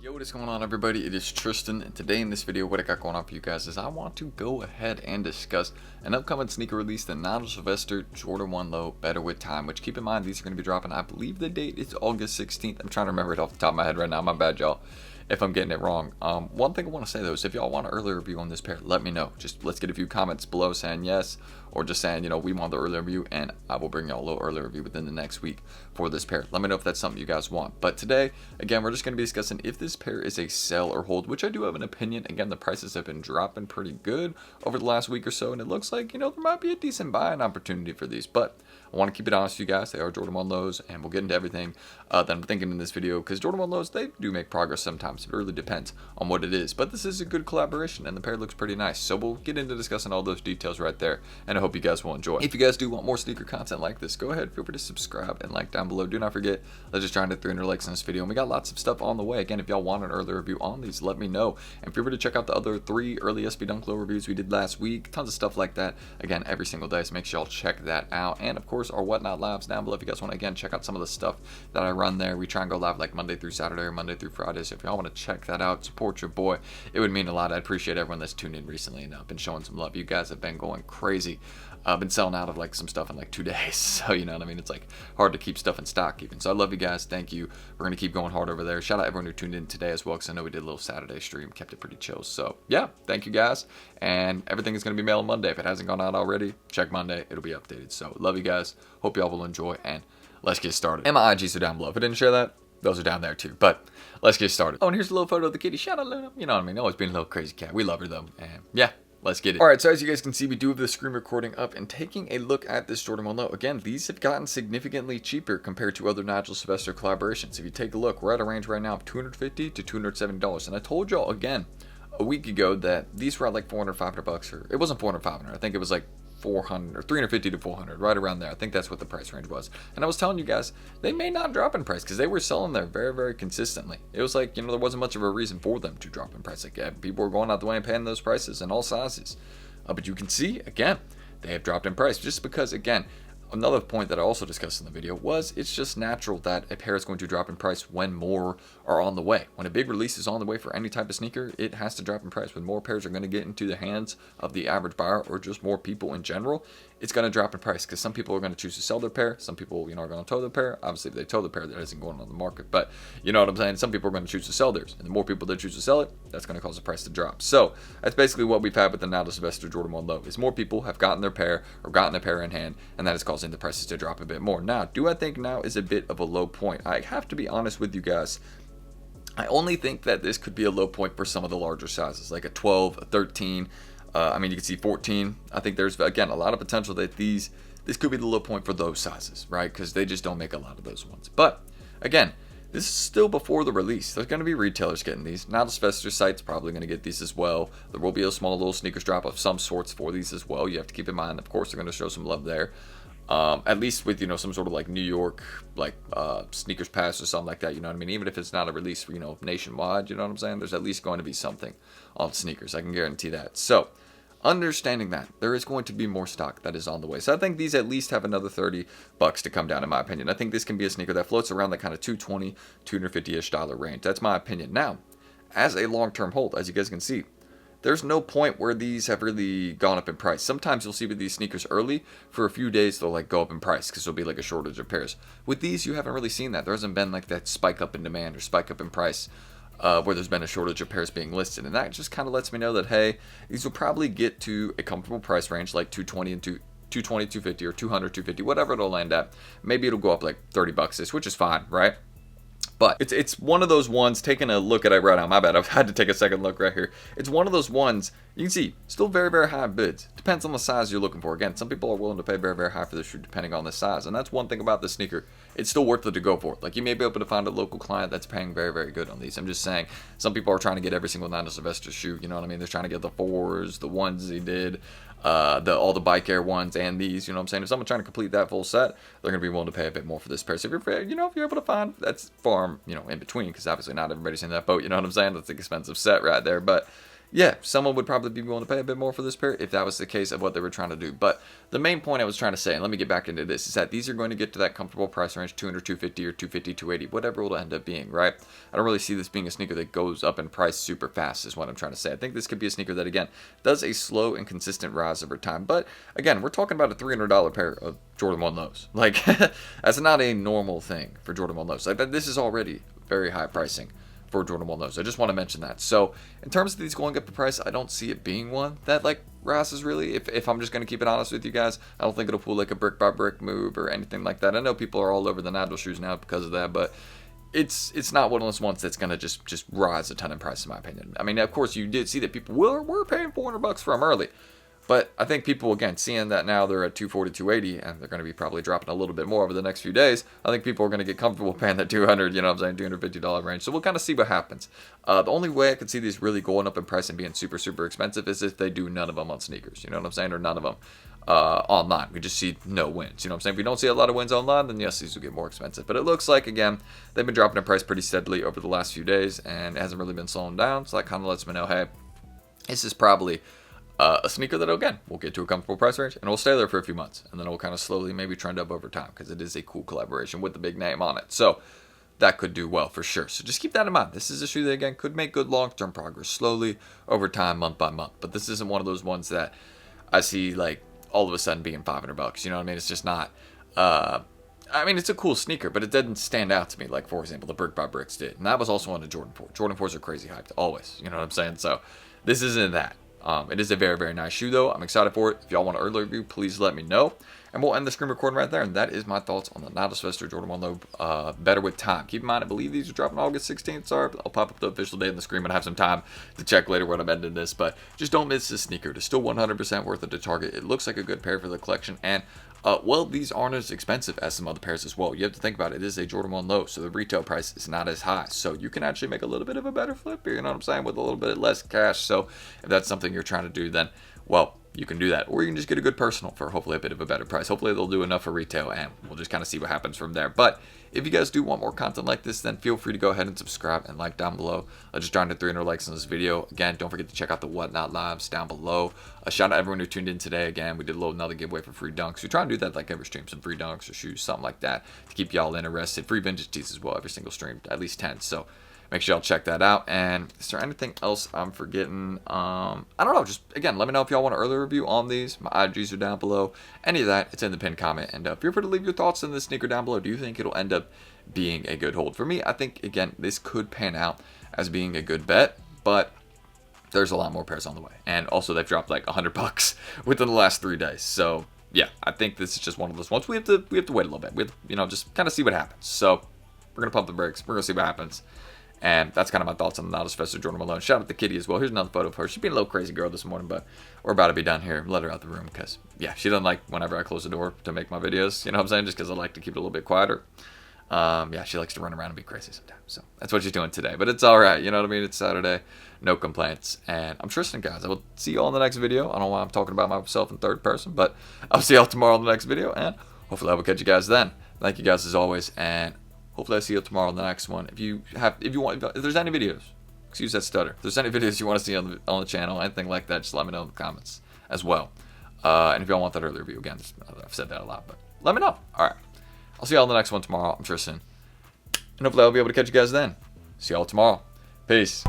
Yo, what is going on, everybody? It is Tristan, and today in this video what I got going on for you guys is I want to go ahead and discuss an upcoming sneaker release, the NIGEL SYLVESTER Jordan 1 Low Better With Time, which keep in mind these are going to be dropping, I believe the date is August 16th. I'm trying to remember it off the top of my head right now, my bad y'all if I'm getting it wrong. One thing I want to say though is if y'all want an early review on this pair, let me know. Just let's get a few comments below saying yes, or just saying, you know, we want the early review, and I will bring y'all a little early review within the next week for this pair. Let me know if that's something you guys want. But today, again, we're just going to be discussing if this pair is a sell or hold, which I do have an opinion. Again, the prices have been dropping pretty good over the last week or so, and it looks like, you know, there might be a decent buying opportunity for these. But I want to keep it honest with you guys. They are Jordan 1 lows, and we'll get into everything that I'm thinking in this video, because Jordan 1 lows, they do make progress sometimes. It really depends on what it is. But this is a good collaboration, and the pair looks pretty nice. So we'll get into discussing all those details right there, and I hope you guys will enjoy. If you guys do want more sneaker content like this, go ahead, feel free to subscribe and like down below. Do not forget, let's just try and hit 300 likes on this video, and we got lots of stuff on the way. Again, if y'all want an early review on these, let me know. And feel free to check out the other 3 early SB Dunk Low reviews we did last week. Tons of stuff like that, again, every single day, so make sure y'all check that out. And of course, our Whatnot Lives down below if you guys want to, again, check out some of the stuff that I run there. We try and go live like Monday through Saturday or Monday through Friday, so if y'all want to check that out, support your boy, it would mean a lot. I appreciate everyone that's tuned in recently and been showing some love. You guys have been going crazy. I've been selling out of like some stuff in like 2 days, so you know what I mean, it's like hard to keep stuff in stock even. So I love you guys, thank you. We're gonna keep going hard over there. Shout out everyone who tuned in today as well, because I know we did a little Saturday stream, kept it pretty chill. So yeah, thank you guys, and everything is gonna be mailed Monday. If it hasn't gone out already, check Monday, it'll be updated. So love you guys, hope y'all will enjoy, and let's get started. And my IGs are down below. If I didn't share that, those are down there too. But let's get started. Oh, and here's a little photo of the kitty. Shout out Luna. You know what I mean? Always been a little crazy cat. We love her though. And yeah, let's get it. Alright, so as you guys can see, we do have the screen recording up and taking a look at this Jordan 1 Low. Again, these have gotten significantly cheaper compared to other NIGEL SYLVESTER collaborations. If you take a look, we're at a range right now of $250 to $270. And I told y'all again a week ago that these were at like $400, $500, or it wasn't $400, $500. I think it was like 400 or 350 to 400, right around there. I think that's what the price range was. And I was telling you guys, they may not drop in price because they were selling there very, very consistently. It was like, you know, there wasn't much of a reason for them to drop in price. Like, yeah, people were going out the way and paying those prices in all sizes. But you can see, again, they have dropped in price just because, again, another point that I also discussed in the video was it's just natural that a pair is going to drop in price when more are on the way. When a big release is on the way for any type of sneaker, it has to drop in price. When more pairs are going to get into the hands of the average buyer or just more people in general, it's going to drop in price because some people are going to choose to sell their pair. Some people, you know, are going to tow their pair. Obviously, if they tow the pair, that isn't going on the market. But you know what I'm saying? Some people are going to choose to sell theirs. And the more people that choose to sell it, that's going to cause the price to drop. So that's basically what we've had with the NIGEL SYLVESTER Jordan 1 Low, is more people have gotten their pair or gotten their pair in hand, and that is causing the prices to drop a bit more. Now, do I think now is a bit of a low point? I have to be honest with you guys. I only think that this could be a low point for some of the larger sizes, like a 12, a 13. I mean, you can see 14. I think there's, again, a lot of potential that this could be the low point for those sizes, right? Because they just don't make a lot of those ones. But again, this is still before the release. There's going to be retailers getting these. NIGEL SYLVESTER site's probably going to get these as well. There will be a small little sneakers drop of some sorts for these as well. You have to keep in mind, of course, they're going to show some love there. At least with, you know, some sort of like New York, like sneakers pass or something like that, you know what I mean? Even if it's not a release, you know, nationwide, you know what I'm saying? There's at least going to be something on sneakers. I can guarantee that. So, understanding that, there is going to be more stock that is on the way. So I think these at least have another $30 to come down, in my opinion. I think this can be a sneaker that floats around that kind of $220, $250-ish range. That's my opinion. Now, as a long-term hold, as you guys can see, there's no point where these have really gone up in price. Sometimes you'll see with these sneakers early, for a few days they'll like go up in price because there'll be like a shortage of pairs. With these, you haven't really seen that. There hasn't been like that spike up in demand or spike up in price where there's been a shortage of pairs being listed. And that just kind of lets me know that, hey, these will probably get to a comfortable price range like 220 and 220, 250 or 200, 250, whatever it'll land at. Maybe it'll go up like $30-ish, which is fine, right? But it's one of those ones, taking a look at it right now, my bad, I've had to take a second look right here. It's one of those ones, you can see, still very, very high bids. Depends on the size you're looking for. Again, some people are willing to pay very, very high for this shoe depending on the size. And that's one thing about this sneaker. It's still worth it to go for. Like, you may be able to find a local client that's paying very, very good on these. I'm just saying, some people are trying to get every single NIGEL SYLVESTER shoe, you know what I mean? They're trying to get the 4s, the ones he did, all the Bike Air ones and these, you know what I'm saying? If someone's trying to complete that full set, they're going to be willing to pay a bit more for this pair. So if you're, you know, if you're able to find, that's far, you know, in between, because obviously not everybody's in that boat, you know what I'm saying? That's an expensive set right there. But yeah, someone would probably be willing to pay a bit more for this pair if that was the case of what they were trying to do. But the main point I was trying to say, and let me get back into this, is that these are going to get to that comfortable price range, 200, 250, or 250, 280, whatever it'll end up being, right? I don't really see this being a sneaker that goes up in price super fast is what I'm trying to say. I think this could be a sneaker that, again, does a slow and consistent rise over time. But, again, we're talking about a $300 pair of Jordan 1 lows. Like, that's not a normal thing for Jordan 1 lows. Like, this is already very high pricing for Jordan 1 lows. I just want to mention that. So in terms of these going up in price, I don't see it being one that like rises really. If I'm just going to keep it honest with you guys, I don't think it'll pull like a brick by brick move or anything like that. I know people are all over the NIGEL shoes now because of that, but it's not one of those ones that's going to just rise a ton in price in my opinion. I mean, of course you did see that people were paying $400 for them early. But I think people, again, seeing that now they're at 240, 280, and they're going to be probably dropping a little bit more over the next few days, I think people are going to get comfortable paying that 200, you know what I'm saying, $250 range. So we'll kind of see what happens. The only way I could see these really going up in price and being super, super expensive is if they do none of them on sneakers, you know what I'm saying, or none of them online. We just see no wins, you know what I'm saying. If we don't see a lot of wins online, then yes, these will get more expensive. But it looks like, again, they've been dropping in price pretty steadily over the last few days, and it hasn't really been slowing down. So that kind of lets me know, hey, this is probably a sneaker that, again, will get to a comfortable price range and will stay there for a few months. And then it will kind of slowly maybe trend up over time because it is a cool collaboration with the big name on it. So that could do well for sure. So just keep that in mind. This is a shoe that, again, could make good long-term progress slowly over time, month by month. But this isn't one of those ones that I see, like, all of a sudden being $500. You know what I mean? It's just not... I mean, it's a cool sneaker, but it doesn't stand out to me like, for example, the Brick by Bricks did. And that was also on the Jordan 4. Jordan 4s are crazy hyped, always. You know what I'm saying? So this isn't that. It is a very, very nice shoe, though. I'm excited for it. If y'all want an early review, please let me know. And we'll end the screen recording right there. And that is my thoughts on the NIGEL SYLVESTER Jordan 1 Low Better With Time. Keep in mind, I believe these are dropping August 16th. Sorry, I'll pop up the official date on the screen when I have some time to check later when I'm ending this. But just don't miss this sneaker. It's still 100% worth it to target. It looks like a good pair for the collection. And well, these aren't as expensive as some other pairs as well. You have to think about it. It is a Jordan 1 Low, so the retail price is not as high. So you can actually make a little bit of a better flip here, you know what I'm saying, with a little bit less cash. So if that's something you're trying to do, then, well, you can do that. Or you can just get a good personal for hopefully a bit of a better price. Hopefully they'll do enough for retail, and we'll just kind of see what happens from there. But if you guys do want more content like this, then feel free to go ahead and subscribe and like down below. Just trying to 300 likes on this video. Again, don't forget to check out the Whatnot Lives down below. A shout out to everyone who tuned in today. Again, we did another giveaway for free dunks. We try and do that like every stream, some free dunks or shoes, something like that, to keep y'all interested. Free vintage tees as well, every single stream, at least 10. So make sure y'all check that out. And is there anything else I'm forgetting? I don't know. Just, again, let me know if y'all want an early review on these. My IGs are down below. Any of that, it's in the pinned comment. And feel free to leave your thoughts on this sneaker down below. Do you think it'll end up being a good hold? For me, I think, again, this could pan out as being a good bet. But there's a lot more pairs on the way. And also, they've dropped like $100 within the last 3 days. So, yeah, I think this is just one of those ones. We have to wait a little bit. We have to, you know, just kind of see what happens. So, we're going to pump the brakes. We're going to see what happens. And that's kind of my thoughts on the NIGEL SYLVESTER Jordan Malone. Shout out to Kitty as well. Here's another photo of her. She's being a little crazy girl this morning, but we're about to be done here. Let her out the room because, yeah, she doesn't like whenever I close the door to make my videos. You know what I'm saying? Just because I like to keep it a little bit quieter. Yeah, she likes to run around and be crazy sometimes. So that's what she's doing today. But it's all right. You know what I mean? It's Saturday. No complaints. And I'm Tristan, guys. I will see you all in the next video. I don't know why I'm talking about myself in third person, but I'll see y'all tomorrow in the next video. And hopefully I will catch you guys then. Thank you guys as always. And hopefully I see you tomorrow in the next one. If there's any videos, excuse that stutter. If there's any videos you want to see on the channel, anything like that, just let me know in the comments as well. And if y'all want that early review, again, I've said that a lot, but let me know. All right. I'll see y'all in the next one tomorrow. I'm Tristan. And hopefully I'll be able to catch you guys then. See y'all tomorrow. Peace.